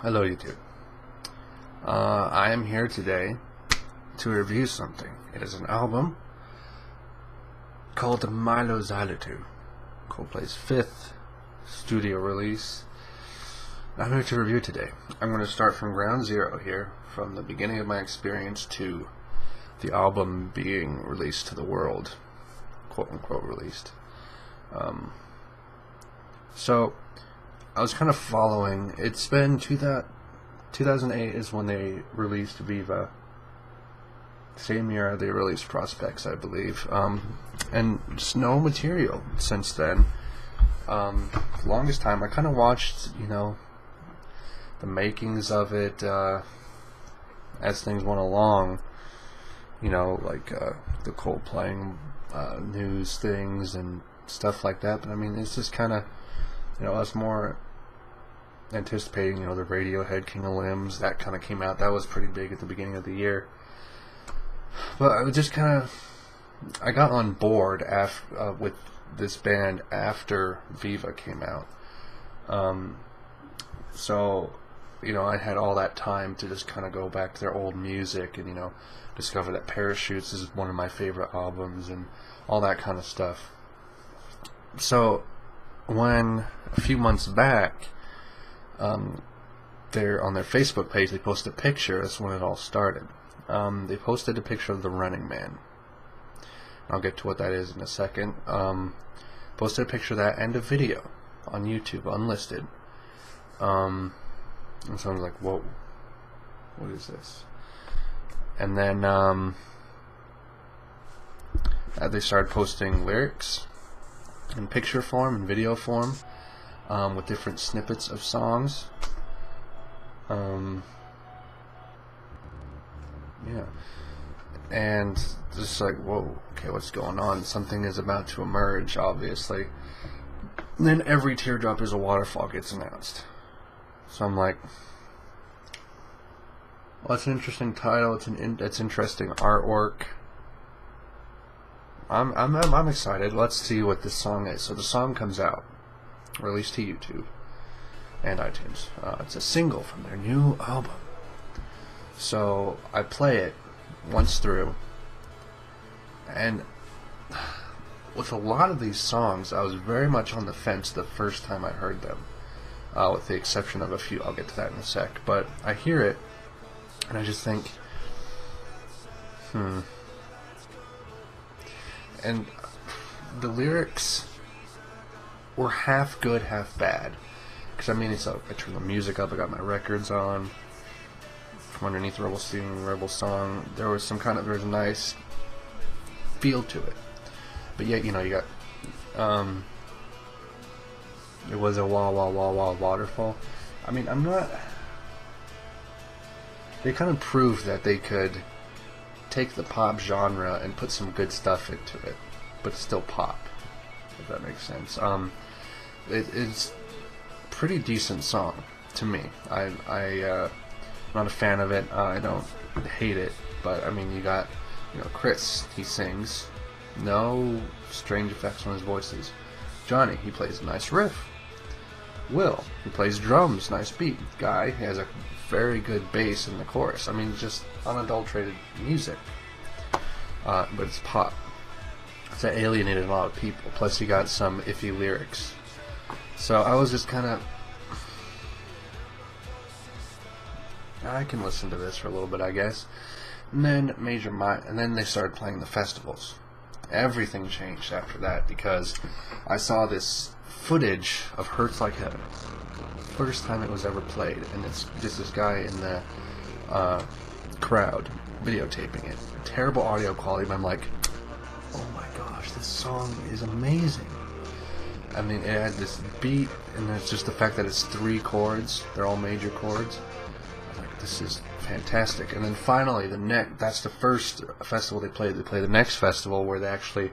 Hello YouTube. I am here today to review something. It is an album called Mylo Xyloto, Coldplay's 5th studio release. I'm here to review today. I'm going to start from ground zero here, from the beginning of my experience to the album being released to the world, quote unquote released. So I was kind of following. It's been 2008 is when they released Viva. Same year they released Prospects, I believe. And just no material since then. Longest time I kind of watched, the makings of it as things went along. Like the Coldplay news things and stuff like that. But I mean, it's just kind of, I was more anticipating, the Radiohead King of Limbs, that kind of came out. That was pretty big at the beginning of the year. But I was just I got on board with this band after Viva came out. So, I had all that time to just kind of go back to their old music and, discover that Parachutes is one of my favorite albums and all that kind of stuff. So, when a few months back, they're on their Facebook page, they posted a picture. That's when it all started. They posted a picture of the Running Man. I'll get to what that is in a second. Posted a picture of that and a video on YouTube, unlisted. And so I was like, whoa, what is this? And then they started posting lyrics in picture form and video form, with different snippets of songs. Yeah, and just like, whoa, okay, what's going on? Something is about to emerge, obviously. And then every Teardrop is a Waterfall gets announced. So I'm like, well, it's an interesting title. It's interesting artwork. I'm excited. Let's see what this song is. So the song comes out, released to YouTube and iTunes. It's a single from their new album. So I play it once through, and with a lot of these songs, I was very much on the fence the first time I heard them, with the exception of a few. I'll get to that in a sec. But I hear it, and I just think, And the lyrics were half good, half bad. Because I turn the music up, I got my records on. From underneath Rebel song, there's a nice feel to it. But yet, you got, it was a waterfall. I mean, they kind of proved that they could take the pop genre and put some good stuff into it, but still pop, if that makes sense. It's a pretty decent song to me. I'm not a fan of it. I don't hate it, but I mean, you got, Chris, he sings, no strange effects on his voices. Johnny, he plays a nice riff. Will, he plays drums, nice beat. Guy, he has a very good bass in the chorus. I mean, just unadulterated music. But it's pop. So that alienated a lot of people. Plus, you got some iffy lyrics. So I was just I can listen to this for a little bit, I guess. And then and then they started playing the festivals. Everything changed after that, because I saw this footage of Hertz Like Heaven. First time it was ever played, and it's just this guy in the crowd videotaping it. Terrible audio quality, but I'm like, oh my gosh, this song is amazing. I mean, it had this beat, and it's just the fact that it's 3 chords. They're all major chords. I'm like, this is fantastic. And then finally, that's the first festival they played. They play the next festival where they actually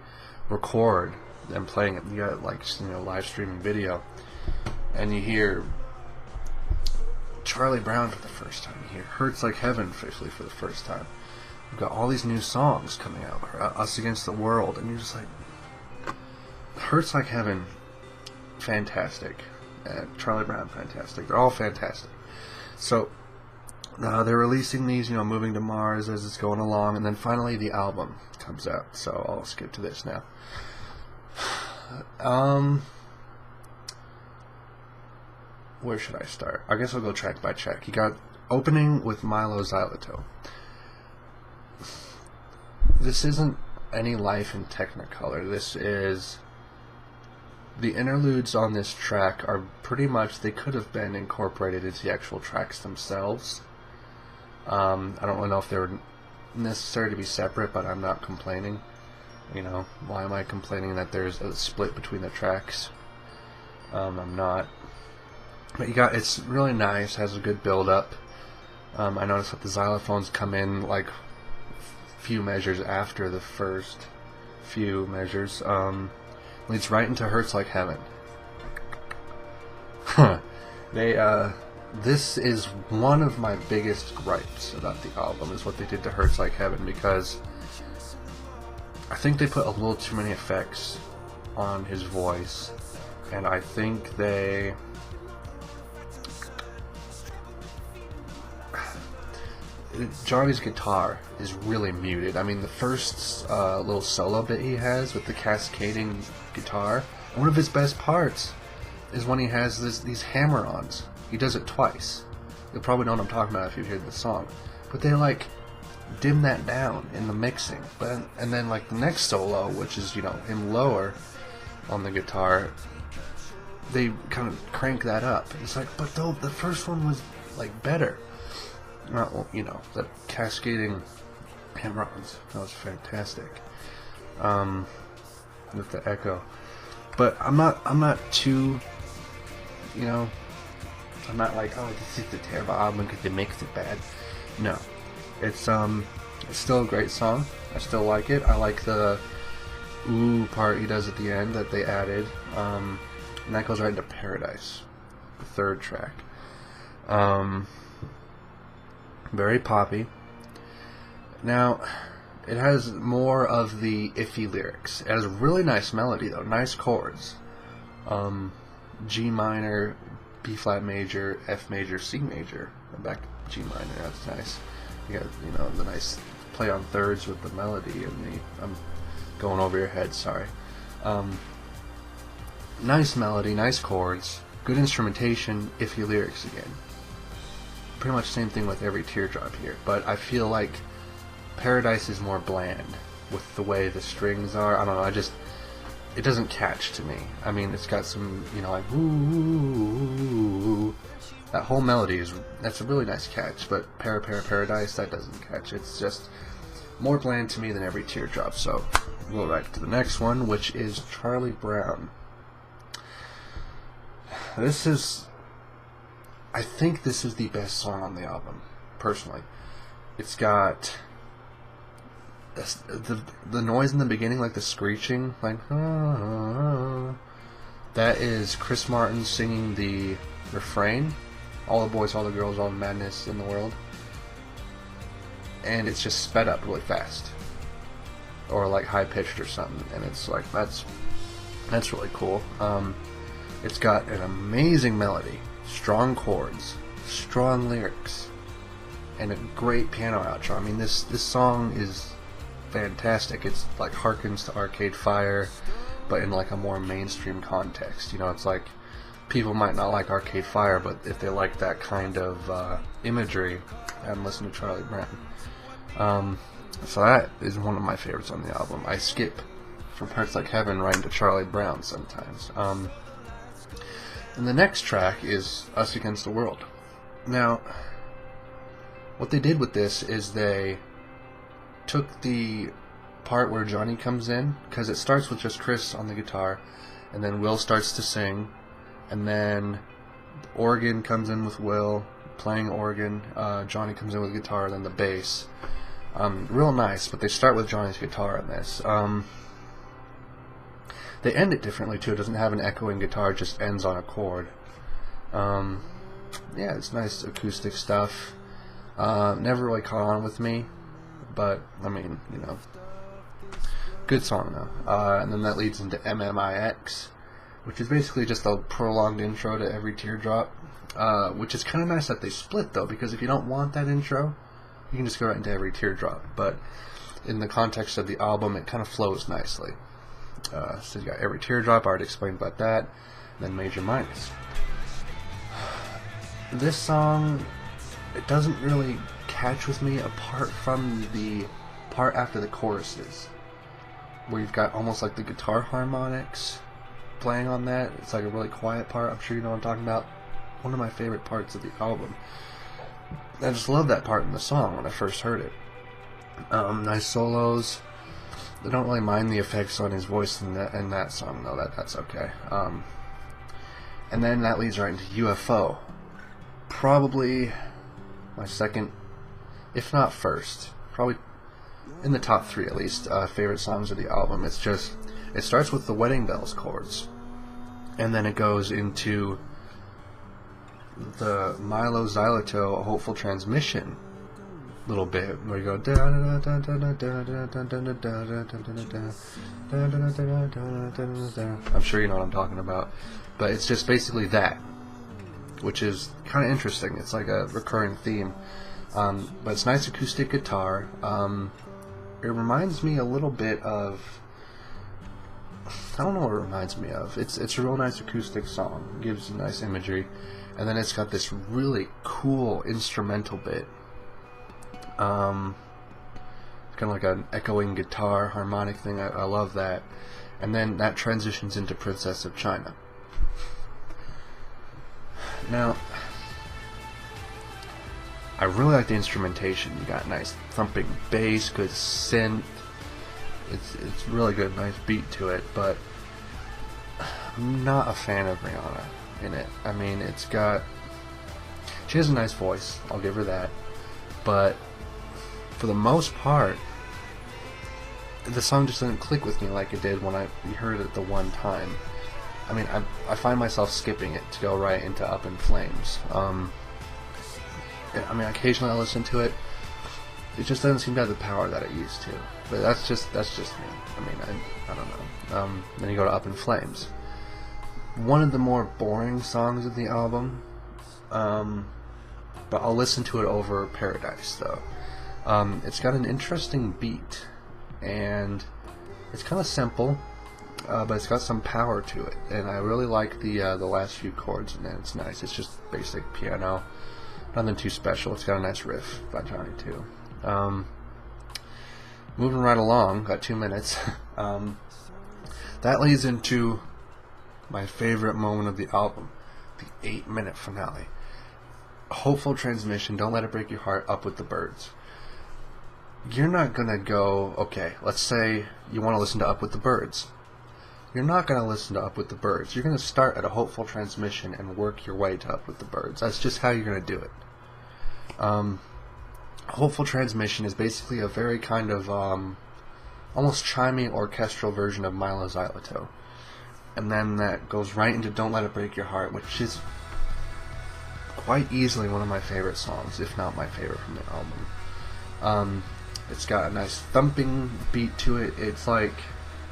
record them playing it. You got live streaming video, and you hear Charlie Brown for the first time. You hear Hertz Like Heaven officially for the first time. You've got all these new songs coming out, Us Against the World, and you're just like, Hertz Like Heaven, fantastic. Charlie Brown, fantastic. They're all fantastic. So they're releasing these, moving to Mars as it's going along, and then finally the album comes out. So I'll skip to this now. Where should I start? I guess I'll go track by track. You got opening with Mylo Xyloto. This isn't any life in Technicolor. This is... The interludes on this track are pretty much... They could have been incorporated into the actual tracks themselves. I don't really know if they were necessary to be separate, but I'm not complaining. Why am I complaining that there's a split between the tracks? I'm not. But it's really nice, has a good build-up. I noticed that the xylophones come in like few measures after the first few measures. Leads right into Hertz Like Heaven. This is one of my biggest gripes about the album, is what they did to Hertz Like Heaven, because I think they put a little too many effects on his voice, and I think Johnny's guitar is really muted. I mean, the first little solo bit he has with the cascading guitar, one of his best parts is when he has these hammer-ons. He does it twice. You'll probably know what I'm talking about if you hear the song. But they dim that down in the mixing. And then the next solo, which is him lower on the guitar, they kind of crank that up. It's but though the first one was better. The cascading hammer-ons, that was fantastic. With the echo, but I'm not too, I'm not oh, this is a terrible album because they mixed it bad. No, it's still a great song. I still like it. I like the ooh part he does at the end that they added, and that goes right into Paradise, the third track. Very poppy. Now, it has more of the iffy lyrics. It has a really nice melody, though. Nice chords. G minor, B flat major, F major, C major. And back to G minor. That's nice. You got, the nice play on thirds with the melody and I'm going over your head, sorry. Nice melody, nice chords, good instrumentation, iffy lyrics again. Pretty much same thing with every Teardrop here, but I feel like Paradise is more bland with the way the strings are. I don't know, it doesn't catch to me. I mean, it's got some, ooh, that whole melody that's a really nice catch, but Paradise, that doesn't catch. It's just more bland to me than every Teardrop. So we'll go right to the next one, which is Charlie Brown. I think this is the best song on the album, personally. It's got the noise in the beginning, the screeching, that is Chris Martin singing the refrain, all the boys, all the girls, all the madness in the world, and it's just sped up really fast, or high pitched or something, and it's that's really cool. It's got an amazing melody, strong chords, strong lyrics, and a great piano outro. I mean, this song is fantastic. It's harkens to Arcade Fire, but in a more mainstream context. It's people might not like Arcade Fire, but if they like that kind of imagery, and listen to Charlie Brown. So that is one of my favorites on the album. I skip from Hertz Like Heaven right into Charlie Brown sometimes. And the next track is Us Against the World. Now, what they did with this is they took the part where Johnny comes in, because it starts with just Chris on the guitar, and then Will starts to sing, and then the organ comes in with Will playing organ, Johnny comes in with guitar, and then the bass. Real nice, but they start with Johnny's guitar in this. They end it differently too. It doesn't have an echoing guitar, it just ends on a chord. Yeah, it's nice acoustic stuff. Never really caught on with me, but I mean, good song though. And then that leads into MMIX, which is basically just a prolonged intro to every Teardrop, which is kind of nice that they split, though, because if you don't want that intro, you can just go right into every Teardrop, but in the context of the album, it kind of flows nicely. So you got every Teardrop, I already explained about that, and then Major Minus. This song, it doesn't really catch with me apart from the part after the choruses, where you've got almost like the guitar harmonics playing on that. It's like a really quiet part. I'm sure you know what I'm talking about. One of my favorite parts of the album. I just love that part in the song when I first heard it. Nice solos. I don't really mind the effects on his voice in that song, though. That's okay. And then that leads right into UFO. Probably my second, if not first, probably in the top 3 at least, favorite songs of the album. It starts with the Wedding Bells chords, and then it goes into the Mylo Xyloto Hopeful Transmission little bit, where you go I'm sure you know what I'm talking about, but it's just basically that, which is kind of interesting. It's like a recurring theme, but it's nice acoustic guitar. It reminds me a little bit of, I don't know what it reminds me of. It's a real nice acoustic song. It gives nice imagery, and then it's got this really cool instrumental bit. Kind of like an echoing guitar harmonic thing. I love that. And then that transitions into Princess of China. Now, I really like the instrumentation. You got nice thumping bass, good synth. It's really good, nice beat to it, but I'm not a fan of Rihanna in it. I mean, she has a nice voice, I'll give her that, but for the most part, the song just didn't click with me like it did when I heard it the one time. I mean, I find myself skipping it to go right into Up in Flames. I mean, occasionally I listen to it. It just doesn't seem to have the power that it used to. But that's just me. I mean, I don't know. Then you go to Up in Flames. One of the more boring songs of the album. But I'll listen to it over Paradise, though. It's got an interesting beat, and it's kind of simple, but it's got some power to it, and I really like the last few chords, and it's nice. It's just basic piano, nothing too special. It's got a nice riff by Johnny too. Moving right along, got 2 minutes. That leads into my favorite moment of the album, the 8-minute finale. Hopeful Transmission, Don't Let It Break Your Heart, Up with the Birds. You're not gonna go, okay, let's say you want to listen to Up with the Birds. You're not gonna listen to Up with the Birds. You're gonna start at a Hopeful Transmission and work your way to Up with the Birds. That's just how you're gonna do it. Hopeful Transmission is basically a very kind of almost chiming orchestral version of Mylo Xyloto. And then that goes right into Don't Let It Break Your Heart, which is quite easily one of my favorite songs, if not my favorite from the album. It's got a nice thumping beat to it. It's like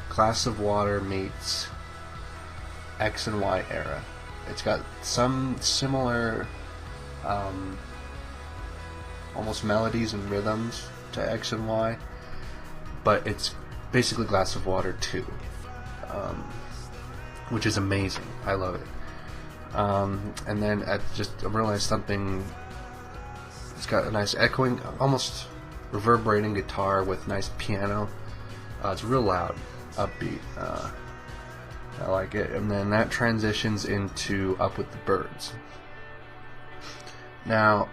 Glass of Water meets X and Y era. It's got some similar almost melodies and rhythms to X and Y, but it's basically Glass of Water 2, which is amazing. I love it. And then at just a real nice thumping, it's got a nice echoing, almost reverberating guitar with nice piano. It's real loud, upbeat. I like it. And then that transitions into Up with the Birds. Now,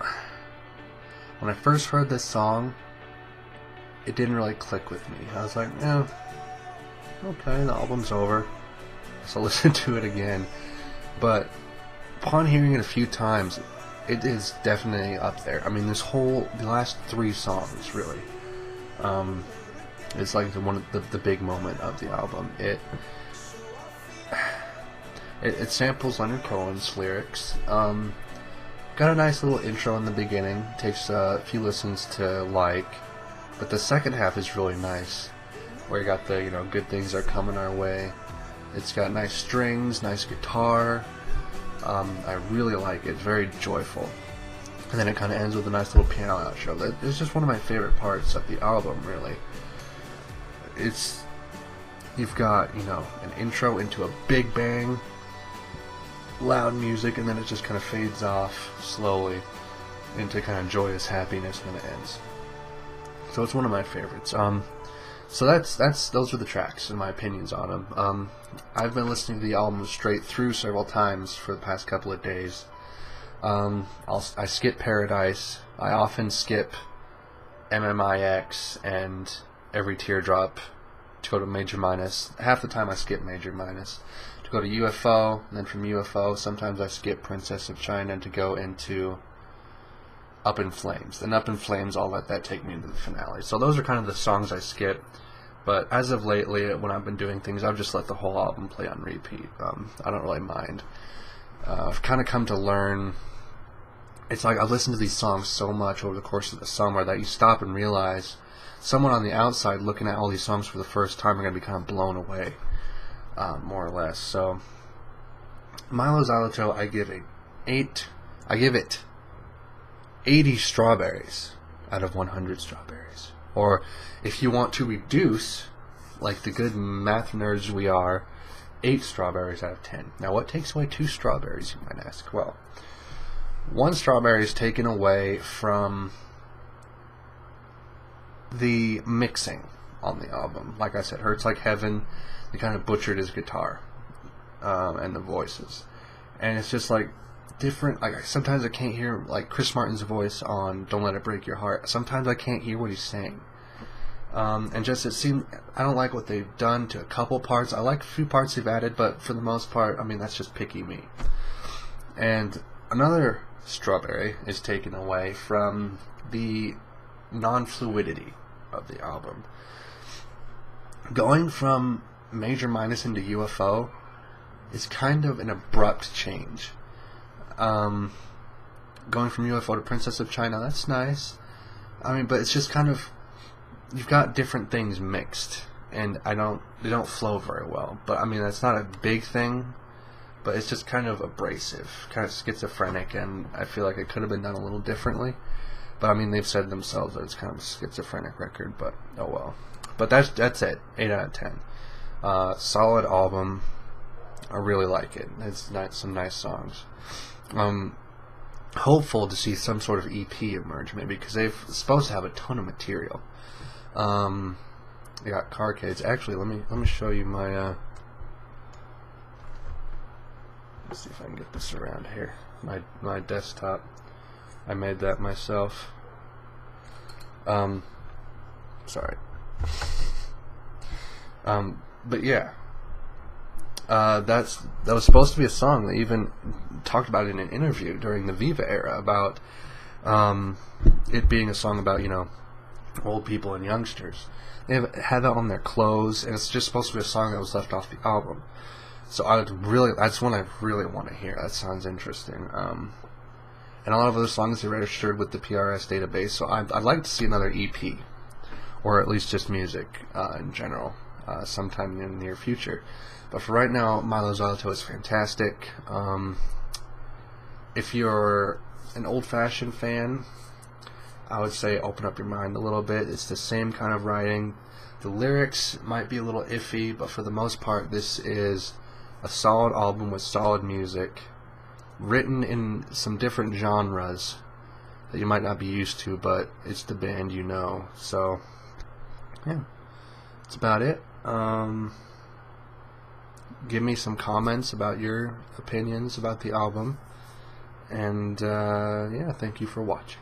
when I first heard this song, it didn't really click with me. I was like, yeah, okay, the album's over, so listen to it again. But upon hearing it a few times, it is definitely up there. I mean, the last 3 songs, really, it's like the big moment of the album. It samples Leonard Cohen's lyrics. Got a nice little intro in the beginning. Takes a few listens to like, but the second half is really nice, where you got the good things are coming our way. It's got nice strings, nice guitar. I really like it. It's very joyful. And then it kind of ends with a nice little piano outro. It's just one of my favorite parts of the album, really. You've got, you know, an intro into a big bang, loud music, and then it just kind of fades off slowly into kind of joyous happiness when it ends. So it's one of my favorites. So those are the tracks and my opinions on them. I've been listening to the album straight through several times for the past couple of days. I skip Paradise. I often skip MMIX and Every Teardrop to go to Major Minus. Half the time I skip Major Minus to go to UFO, and then from UFO sometimes I skip Princess of China to go into Up in Flames. Then Up in Flames, I'll let that take me into the finale. So those are kind of the songs I skip. But as of lately, when I've been doing things, I've just let the whole album play on repeat. I don't really mind. I've kind of come to learn. It's like I've listened to these songs so much over the course of the summer that you stop and realize someone on the outside looking at all these songs for the first time are going to be kind of blown away, more or less. So, Mylo Xyloto, I give it 80 strawberries out of 100 strawberries. Or, if you want to reduce, like the good math nerds we are, 8 strawberries out of 10. Now, what takes away 2 strawberries, you might ask? Well, 1 strawberry is taken away from the mixing on the album. Like I said, Hertz Like Heaven, they kind of butchered his guitar and the voices. And it's just like different. Like sometimes I can't hear like Chris Martin's voice on Don't Let It Break Your Heart. Sometimes I can't hear what he's saying. And just it seemed, I don't like what they've done to a couple parts. I like a few parts they've added, but for the most part, I mean, that's just picky me. And another strawberry is taken away from the non-fluidity of the album. Going from Major Minus into UFO is kind of an abrupt change. Going from UFO to Princess of China, that's nice. I mean, but it's just kind of, you've got different things mixed, and they don't flow very well. But I mean, that's not a big thing, but it's just kind of abrasive, kind of schizophrenic, and I feel like it could have been done a little differently. But I mean, they've said themselves that it's kind of a schizophrenic record, but oh well. But that's it, 8 out of 10. Solid album. I really like it. It's some nice songs. Hopeful to see some sort of EP emerge, maybe, because they're supposed to have a ton of material. They got Carcades. Actually, let me show you my. Let's see if I can get this around here. My desktop. I made that myself. Sorry. But yeah. That was supposed to be a song. They even talked about it in an interview during the Viva era about it being a song about, you know, old people and youngsters. They had that on their clothes, and it's just supposed to be a song that was left off the album. So that's one I really want to hear. That sounds interesting. And a lot of other songs are registered with the PRS database, so I'd like to see another EP, or at least just music in general, sometime in the near future. But for right now, Mylo Xyloto is fantastic. If you're an old-fashioned fan, I would say open up your mind a little bit. It's the same kind of writing. The lyrics might be a little iffy, but for the most part, this is a solid album with solid music, written in some different genres that you might not be used to, but it's the band you know. So, yeah, that's about it. Give me some comments about your opinions about the album, and yeah, thank you for watching.